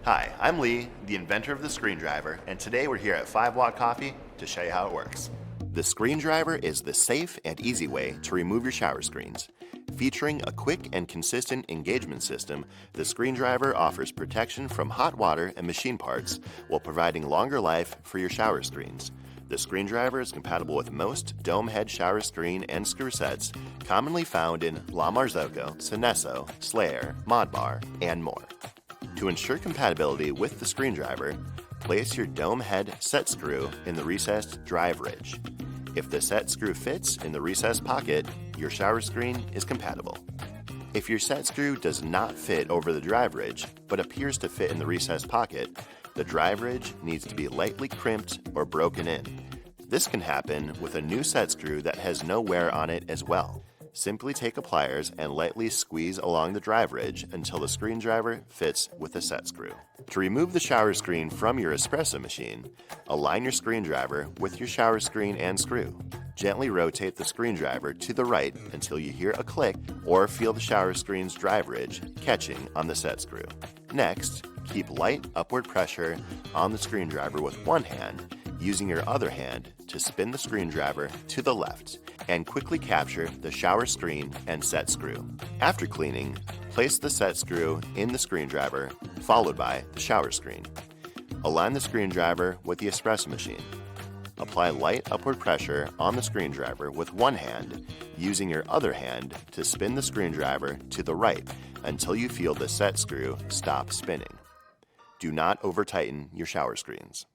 Hi, I'm Lee, the inventor of the screwdriver, and today we're here at 5-Watt Coffee to show you how it works. The screwdriver is the safe and easy way to remove your shower screens. Featuring a quick and consistent engagement system, the screwdriver offers protection from hot water and machine parts while providing longer life for your shower screens. The screwdriver is compatible with most dome head shower screen and screw sets commonly found in La Marzocco, Senesso, Slayer, Modbar, and more. To ensure compatibility with the screwdriver, place your dome head set screw in the recessed drive ridge. If the set screw fits in the recessed pocket, your shower screen is compatible. If your set screw does not fit over the drive ridge but appears to fit in the recessed pocket, the drive ridge needs to be lightly crimped or broken in. This can happen with a new set screw that has no wear on it as well. Simply take a pliers and lightly squeeze along the drive ridge until the screwdriver fits with the set screw. To remove the shower screen from your espresso machine, align your screwdriver with your shower screen and screw. Gently rotate the screwdriver to the right until you hear a click or feel the shower screen's drive ridge catching on the set screw. Next, keep light upward pressure on the screwdriver with one hand, using your other hand to spin the screwdriver to the left and quickly capture the shower screen and set screw. After cleaning, place the set screw in the screwdriver, followed by the shower screen. Align the screwdriver with the espresso machine. Apply light upward pressure on the screwdriver with one hand, using your other hand to spin the screwdriver to the right until you feel the set screw stop spinning. Do not over-tighten your shower screens.